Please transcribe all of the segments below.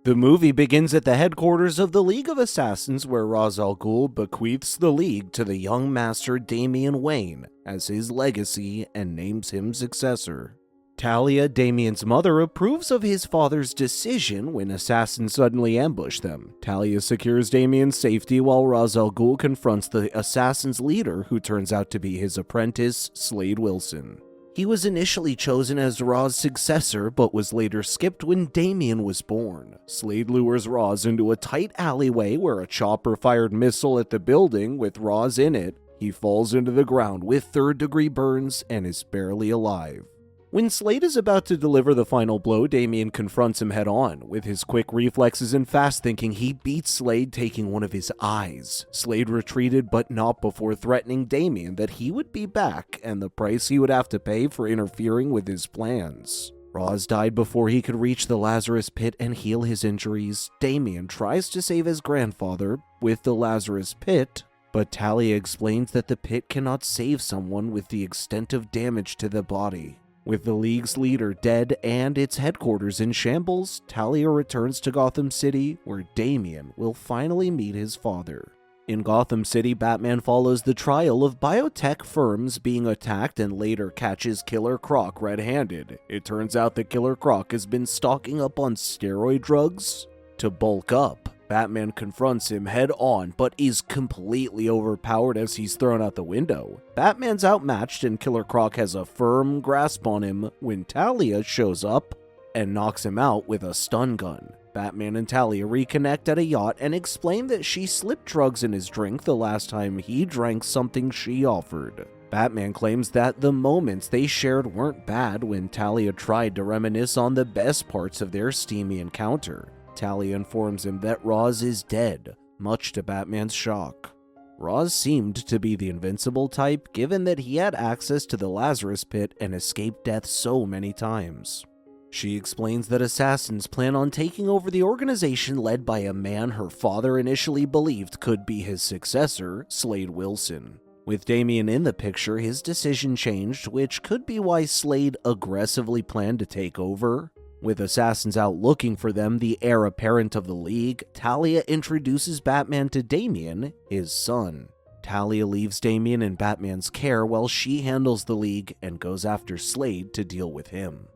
The movie begins at the headquarters of the League of Assassins, where Ra's al Ghul bequeaths the League to the young master Damian Wayne as his legacy and names him successor. Talia, Damian's mother, approves of his father's decision when assassins suddenly ambush them. Talia secures Damian's safety while Ra's al Ghul confronts the assassin's leader, who turns out to be his apprentice, Slade Wilson. He was initially chosen as Ra's successor, but was later skipped when Damian was born. Slade lures Ra's into a tight alleyway where a chopper-fired missile at the building with Ra's in it. He falls into the ground with third-degree burns and is barely alive. When Slade is about to deliver the final blow, Damian confronts him head-on. With his quick reflexes and fast thinking, he beats Slade, taking one of his eyes. Slade retreated, but not before threatening Damian that he would be back and the price he would have to pay for interfering with his plans. Ra's died before he could reach the Lazarus Pit and heal his injuries. Damian tries to save his grandfather with the Lazarus Pit, but Talia explains that the pit cannot save someone with the extent of damage to the body. With the League's leader dead and its headquarters in shambles, Talia returns to Gotham City, where Damian will finally meet his father. In Gotham City, Batman follows the trial of biotech firms being attacked and later catches Killer Croc red-handed. It turns out that Killer Croc has been stocking up on steroid drugs to bulk up. Batman confronts him head-on, but is completely overpowered as he's thrown out the window. Batman's outmatched and Killer Croc has a firm grasp on him when Talia shows up and knocks him out with a stun gun. Batman and Talia reconnect at a yacht and explain that she slipped drugs in his drink the last time he drank something she offered. Batman claims that the moments they shared weren't bad when Talia tried to reminisce on the best parts of their steamy encounter. Talia informs him that Ra's is dead, much to Batman's shock. Ra's seemed to be the invincible type, given that he had access to the Lazarus Pit and escaped death so many times. She explains that assassins plan on taking over the organization led by a man her father initially believed could be his successor, Slade Wilson. With Damian in the picture, his decision changed, which could be why Slade aggressively planned to take over. With assassins out looking for them, the heir apparent of the League, Talia introduces Batman to Damian, his son. Talia leaves Damian in Batman's care while she handles the League and goes after Slade to deal with him.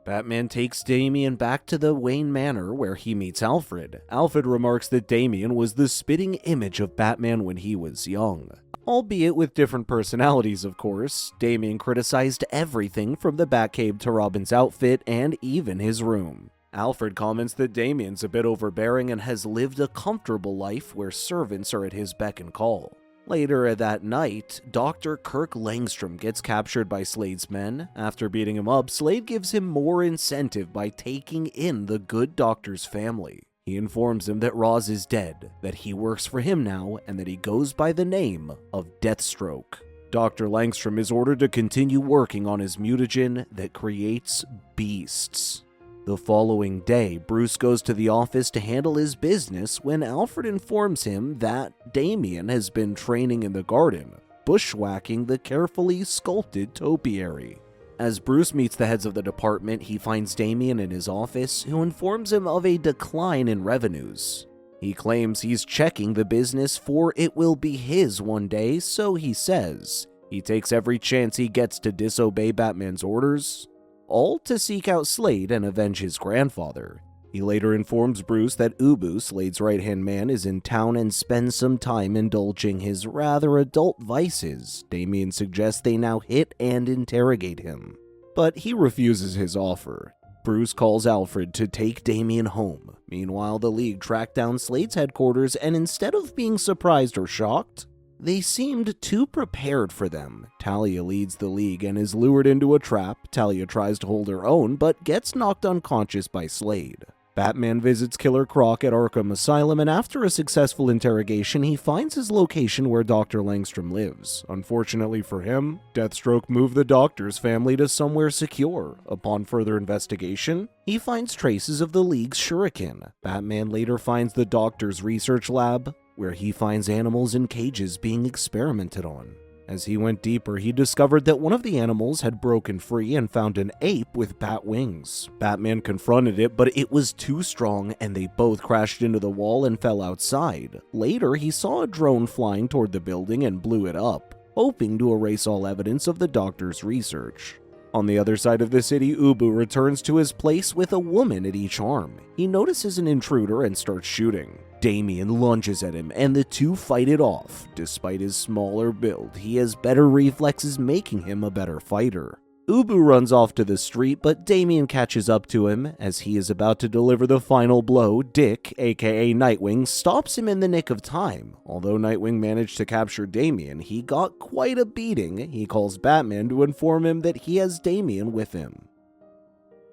Batman takes Damian back to the Wayne Manor where he meets Alfred. Alfred remarks that Damian was the spitting image of Batman when he was young. Albeit with different personalities, of course. Damian criticized everything from the Batcave to Robin's outfit and even his room. Alfred comments that Damian's a bit overbearing and has lived a comfortable life where servants are at his beck and call. Later that night, Dr. Kirk Langstrom gets captured by Slade's men. After beating him up, Slade gives him more incentive by taking in the good doctor's family. He informs him that Ra's is dead, that he works for him now, and that he goes by the name of Deathstroke. Dr. Langstrom is ordered to continue working on his mutagen that creates beasts. The following day, Bruce goes to the office to handle his business when Alfred informs him that Damian has been training in the garden, bushwhacking the carefully sculpted topiary. As Bruce meets the heads of the department, he finds Damian in his office, who informs him of a decline in revenues. He claims he's checking the business for it will be his one day, so he says he takes every chance he gets to disobey Batman's orders, all to seek out Slade and avenge his grandfather. He later informs Bruce that Ubu, Slade's right-hand man, is in town and spends some time indulging his rather adult vices. Damian suggests they now hit and interrogate him, but he refuses his offer. Bruce calls Alfred to take Damian home. Meanwhile, the League track down Slade's headquarters, and instead of being surprised or shocked, they seemed too prepared for them. Talia leads the League and is lured into a trap. Talia tries to hold her own, but gets knocked unconscious by Slade. Batman visits Killer Croc at Arkham Asylum, and after a successful interrogation, he finds his location where Dr. Langstrom lives. Unfortunately for him, Deathstroke moved the doctor's family to somewhere secure. Upon further investigation, he finds traces of the League's shuriken. Batman later finds the doctor's research lab, where he finds animals in cages being experimented on. As he went deeper, he discovered that one of the animals had broken free and found an ape with bat wings. Batman confronted it, but it was too strong and they both crashed into the wall and fell outside. Later, he saw a drone flying toward the building and blew it up, hoping to erase all evidence of the doctor's research. On the other side of the city, Ubu returns to his place with a woman at each arm. He notices an intruder and starts shooting. Damian lunges at him, and the two fight it off. Despite his smaller build, he has better reflexes, making him a better fighter. Ubu runs off to the street, but Damian catches up to him. As he is about to deliver the final blow, Dick, aka Nightwing, stops him in the nick of time. Although Nightwing managed to capture Damian, he got quite a beating. He calls Batman to inform him that he has Damian with him.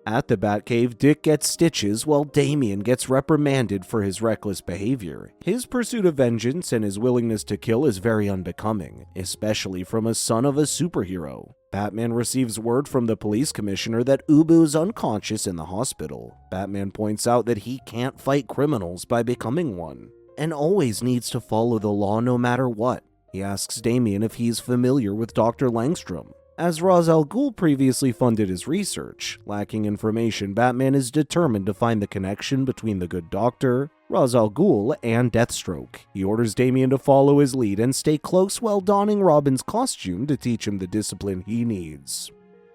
At the Batcave, Dick gets stitches while Damian gets reprimanded for his reckless behavior. His pursuit of vengeance and his willingness to kill is very unbecoming, especially from a son of a superhero. Batman receives word from the police commissioner that Ubu is unconscious in the hospital. Batman points out that he can't fight criminals by becoming one, and always needs to follow the law no matter what. He asks Damian if he's familiar with Dr. Langstrom. As Ra's al Ghul previously funded his research, lacking information, Batman is determined to find the connection between the good doctor, Ra's al Ghul, and Deathstroke. He orders Damian to follow his lead and stay close while donning Robin's costume to teach him the discipline he needs.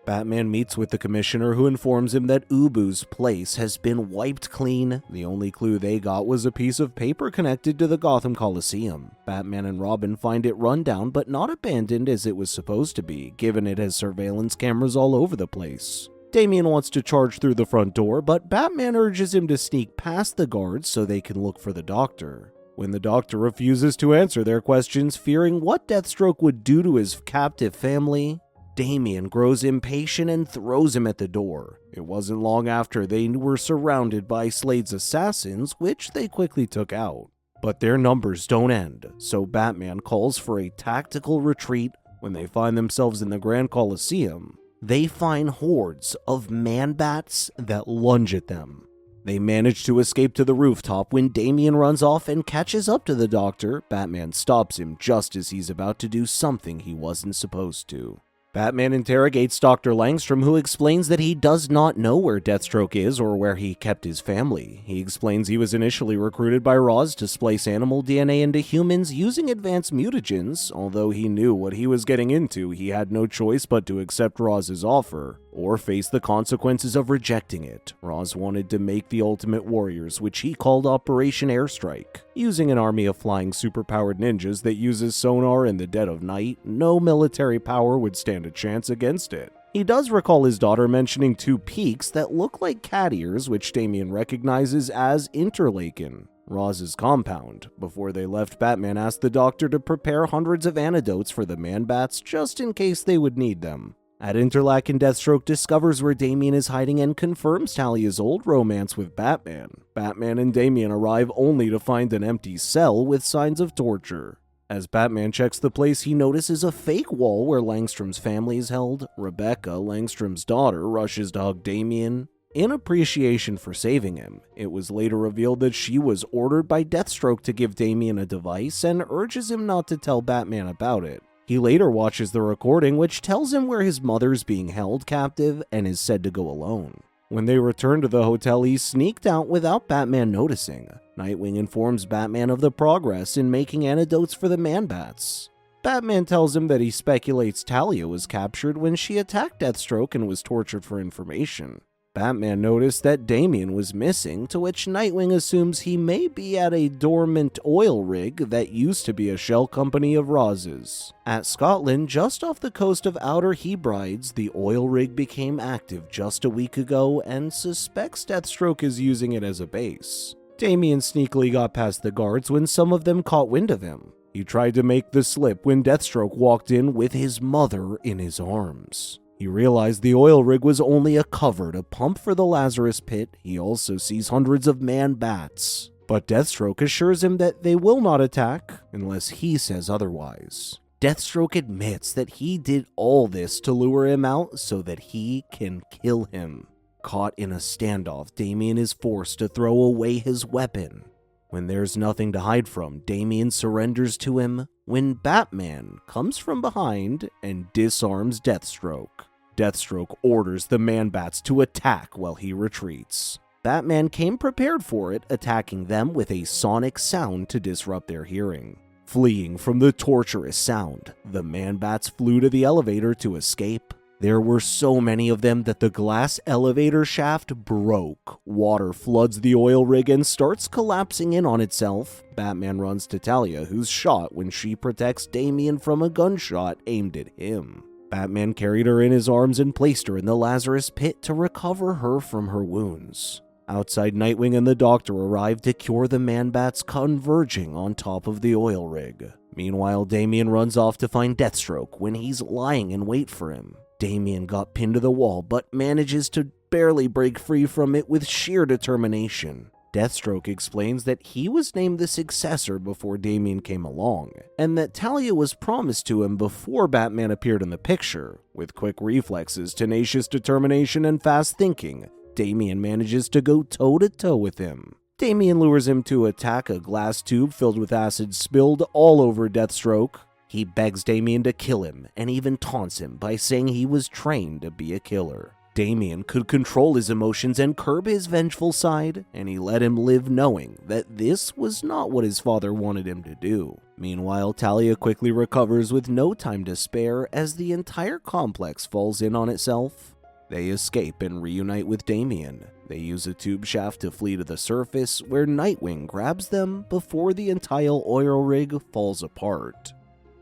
Batman meets with the commissioner, who informs him that Ubu's place has been wiped clean. The only clue they got was a piece of paper connected to the Gotham Coliseum. Batman and Robin find it run down but not abandoned as it was supposed to be, given it has surveillance cameras all over the place. Damian wants to charge through the front door, but Batman urges him to sneak past the guards so they can look for the doctor. When the doctor refuses to answer their questions, fearing what Deathstroke would do to his captive family, Damian grows impatient and throws him at the door. It wasn't long after they were surrounded by Slade's assassins, which they quickly took out. But their numbers don't end, so Batman calls for a tactical retreat. When they find themselves in the Grand Coliseum, they find hordes of man-bats that lunge at them. They manage to escape to the rooftop when Damian runs off and catches up to the doctor. Batman stops him just as he's about to do something he wasn't supposed to. Batman interrogates Dr. Langstrom, who explains that he does not know where Deathstroke is or where he kept his family. He explains he was initially recruited by Ra's to splice animal DNA into humans using advanced mutagens. Although he knew what he was getting into, he had no choice but to accept Raz's offer, or face the consequences of rejecting it. Raz wanted to make the Ultimate Warriors, which he called Operation Airstrike. Using an army of flying superpowered ninjas that uses sonar in the dead of night, no military power would stand a chance against it. He does recall his daughter mentioning two peaks that look like cat ears, which Damian recognizes as Interlaken, Raz's compound. Before they left, Batman asked the doctor to prepare hundreds of antidotes for the man-bats just in case they would need them. At Interlaken, Deathstroke discovers where Damian is hiding and confirms Talia's old romance with Batman. Batman and Damian arrive only to find an empty cell with signs of torture. As Batman checks the place, he notices a fake wall where Langstrom's family is held. Rebecca, Langstrom's daughter, rushes to hug Damian in appreciation for saving him. It was later revealed that she was ordered by Deathstroke to give Damian a device and urges him not to tell Batman about it. He later watches the recording, which tells him where his mother's being held captive and is said to go alone. When they return to the hotel, he sneaked out without Batman noticing. Nightwing informs Batman of the progress in making antidotes for the man-bats. Batman tells him that he speculates Talia was captured when she attacked Deathstroke and was tortured for information. Batman noticed that Damian was missing, to which Nightwing assumes he may be at a dormant oil rig that used to be a shell company of Raz's. At Scotland, just off the coast of Outer Hebrides, the oil rig became active just a week ago and suspects Deathstroke is using it as a base. Damian sneakily got past the guards when some of them caught wind of him. He tried to make the slip when Deathstroke walked in with his mother in his arms. He realized the oil rig was only a cover to pump for the Lazarus Pit. He also sees hundreds of man-bats, but Deathstroke assures him that they will not attack unless he says otherwise. Deathstroke admits that he did all this to lure him out so that he can kill him. Caught in a standoff, Damian is forced to throw away his weapon. When there's nothing to hide from, Damian surrenders to him when Batman comes from behind and disarms Deathstroke. Deathstroke orders the Man-Bats to attack while he retreats. Batman came prepared for it, attacking them with a sonic sound to disrupt their hearing. Fleeing from the torturous sound, the Man-Bats flew to the elevator to escape. There were so many of them that the glass elevator shaft broke. Water floods the oil rig and starts collapsing in on itself. Batman runs to Talia, who's shot when she protects Damian from a gunshot aimed at him. Batman carried her in his arms and placed her in the Lazarus pit to recover her from her wounds. Outside, Nightwing and the Doctor arrive to cure the Man-Bats converging on top of the oil rig. Meanwhile, Damian runs off to find Deathstroke when he's lying in wait for him. Damian got pinned to the wall, but manages to barely break free from it with sheer determination. Deathstroke explains that he was named the successor before Damian came along, and that Talia was promised to him before Batman appeared in the picture. With quick reflexes, tenacious determination, and fast thinking, Damian manages to go toe-to-toe with him. Damian lures him to attack a glass tube filled with acid spilled all over Deathstroke. He begs Damian to kill him, and even taunts him by saying he was trained to be a killer. Damian could control his emotions and curb his vengeful side, and he let him live knowing that this was not what his father wanted him to do. Meanwhile, Talia quickly recovers with no time to spare as the entire complex falls in on itself. They escape and reunite with Damian. They use a tube shaft to flee to the surface, where Nightwing grabs them before the entire oil rig falls apart.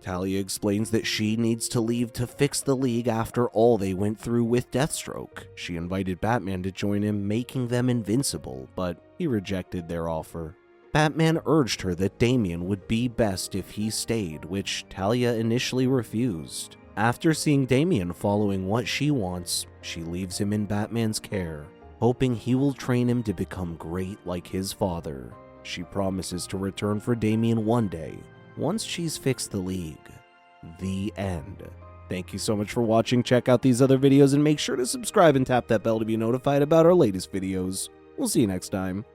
Talia explains that she needs to leave to fix the League after all they went through with Deathstroke. She invited Batman to join him, making them invincible, but he rejected their offer. Batman urged her that Damian would be best if he stayed, which Talia initially refused. After seeing Damian following what she wants, she leaves him in Batman's care, hoping he will train him to become great like his father. She promises to return for Damian one day, once she's fixed the League. The end. Thank you so much for watching. Check out these other videos and make sure to subscribe and tap that bell to be notified about our latest videos. We'll see you next time.